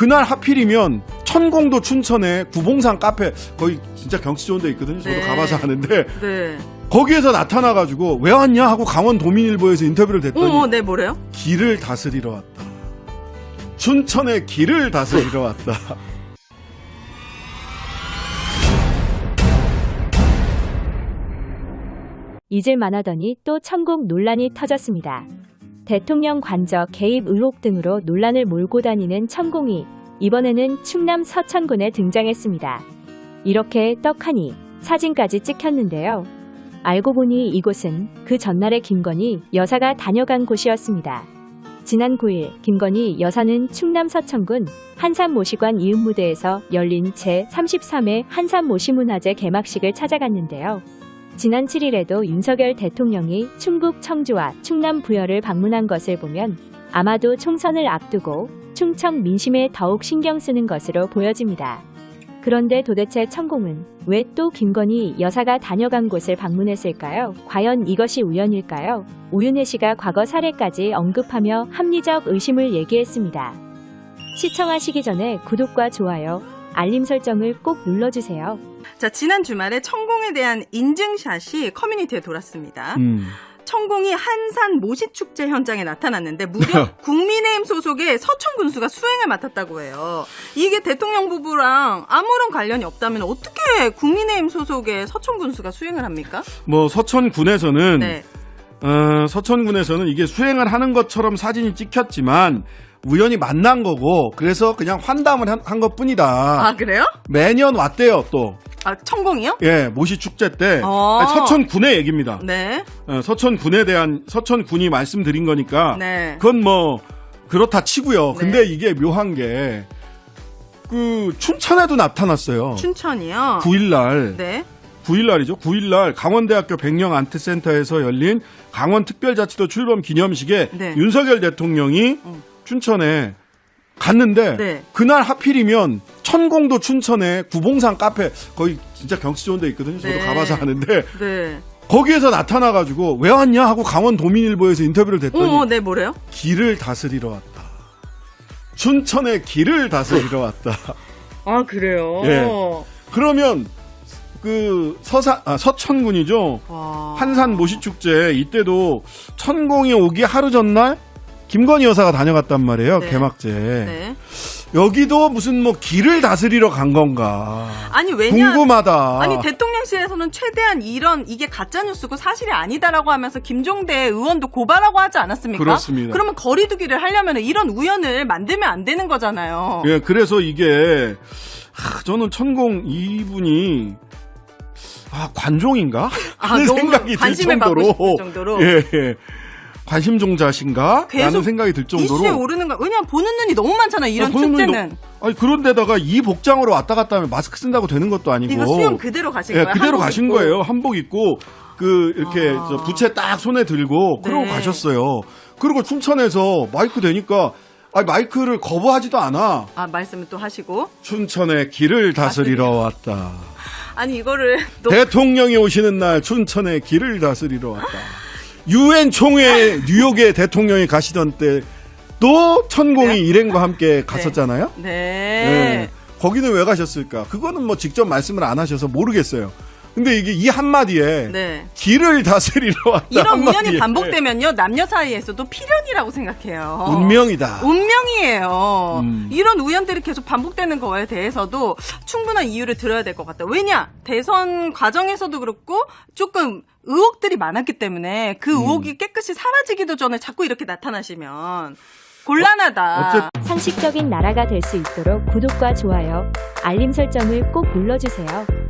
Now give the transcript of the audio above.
그날 하필이면 천공도 춘천에 구봉산 카페 거기 진짜 경치 좋은 데 있거든요. 저도 네. 가봐서 아는데 네. 거기에서 나타나가지고 왜 왔냐 하고 강원도민일보에서 인터뷰를 됐더니 네, 뭐래요? 길을 다스리러 왔다. 춘천의 길을 다스리러 왔다. 잊을만 하더니 또 천공 논란이 터졌습니다. 대통령 관저 개입 의혹 등으로 논란을 몰고 다니는 천공이 이번에는 충남 서천군에 등장했습니다. 이렇게 떡하니 사진까지 찍혔는데요. 알고 보니 이곳은 그 전날에 김건희 여사가 다녀간 곳이었습니다. 지난 9일 김건희 여사는 충남 서천군 한산모시관 이음무대에서 열린 제33회 한산모시문화제 개막식을 찾아갔는데요. 지난 7일에도 윤석열 대통령이 충북 청주와 충남 부여를 방문한 것을 보면 아마도 총선을 앞두고 충청 민심에 더욱 신경 쓰는 것으로 보여집니다. 그런데 도대체 천공은 왜 또 김건희 여사가 다녀간 곳을 방문했을까요? 과연 이것이 우연일까요? 오윤혜 씨가 과거 사례까지 언급하며 합리적 의심을 얘기했습니다. 시청하시기 전에 구독과 좋아요, 알림 설정을 꼭 눌러주세요. 자, 지난 주말에 천공에 대한 인증샷이 커뮤니티에 돌았습니다. 천공이 한산 모시축제 현장에 나타났는데 무려 국민의힘 소속의 서천 군수가 수행을 맡았다고 해요. 이게 대통령 부부랑 아무런 관련이 없다면 어떻게 국민의힘 소속의 서천 군수가 수행을 합니까? 뭐 서천군에서는 네. 서천군에서는 이게 수행을 하는 것처럼 사진이 찍혔지만 우연히 만난 거고 그래서 그냥 환담을 한 것뿐이다. 아, 그래요? 매년 왔대요 또. 아, 천공이요? 예, 모시 축제 때 아. 서천군의 얘기입니다. 네. 서천군에 대한 서천군이 말씀드린 거니까 네. 그건 뭐 그렇다 치고요. 네. 근데 이게 묘한 게 그 춘천에도 나타났어요. 춘천이요? 9일날. 네. 9일날이죠. 9일날 강원대학교 백령 안트센터에서 열린 강원특별자치도 출범 기념식에 네. 윤석열 대통령이 춘천에 갔는데 네. 그날 하필이면 천공도 춘천에 구봉산 카페 거기 진짜 경치 좋은 데 있거든요. 저도 네. 가봐서 아는데 네. 거기에서 나타나가지고 왜 왔냐 하고 강원도민일보에서 인터뷰를 됐더니 네, 뭐래요? 길을 다스리러 왔다. 춘천의 길을 다스리러 왔다. 아, 그래요? 예. 그러면 그 서천군이죠. 와. 한산 모시축제 이때도 천공이 오기 하루 전날 김건희 여사가 다녀갔단 말이에요. 네. 개막제. 네. 여기도 무슨 뭐 길을 다스리러 간 건가. 아니, 왜냐? 궁금하다. 아니, 대통령실에서는 최대한 이게 가짜뉴스고 사실이 아니다라고 하면서 김종대 의원도 고발하고 하지 않았습니까? 그렇습니다. 그러면 거리두기를 하려면 이런 우연을 만들면 안 되는 거잖아요. 예, 그래서 이게 저는 천공 이분이 관종인가? 하는 너무 생각이 들 관심을 받고 정도로. 싶을 정도로. 예, 예. 관심종자신가? 계속 라는 생각이 들 정도로. 이슈에 오르는 거. 왜냐면 보는 눈이 너무 많잖아요. 이런 보는 눈이 축제는. 아니 그런데다가 이 복장으로 왔다 갔다 하면 마스크 쓴다고 되는 것도 아니고. 이거 수영 그대로 가신 예, 거예요? 그대로 한복 가신 입고? 거예요. 한복 입고 이렇게 저 부채 딱 손에 들고 그러고 네. 가셨어요. 그리고 춘천에서 마이크 대니까 마이크를 거부하지도 않아. 아, 말씀을 또 하시고. 춘천의 길을 다스리러 왔다. 아니, 이거를 대통령이 오시는 날 춘천의 길을 다스리러 왔다. 유엔 총회 뉴욕에 대통령이 가시던 때 또 천공이 네. 일행과 함께 갔었잖아요. 네. 네. 거기는 왜 가셨을까? 그거는 뭐 직접 말씀을 안 하셔서 모르겠어요. 근데 이게 이 한마디에 네. 길을 다스리러 왔다. 이런 한마디에. 우연이 반복되면요, 남녀 사이에서도 필연이라고 생각해요. 운명이다. 운명이에요. 이런 우연들이 계속 반복되는 거에 대해서도 충분한 이유를 들어야 될 것 같아요. 왜냐? 대선 과정에서도 그렇고 조금 의혹들이 많았기 때문에 그 의혹이 깨끗이 사라지기도 전에 자꾸 이렇게 나타나시면 곤란하다. 상식적인 나라가 될 수 있도록 구독과 좋아요, 알림 설정을 꼭 눌러주세요.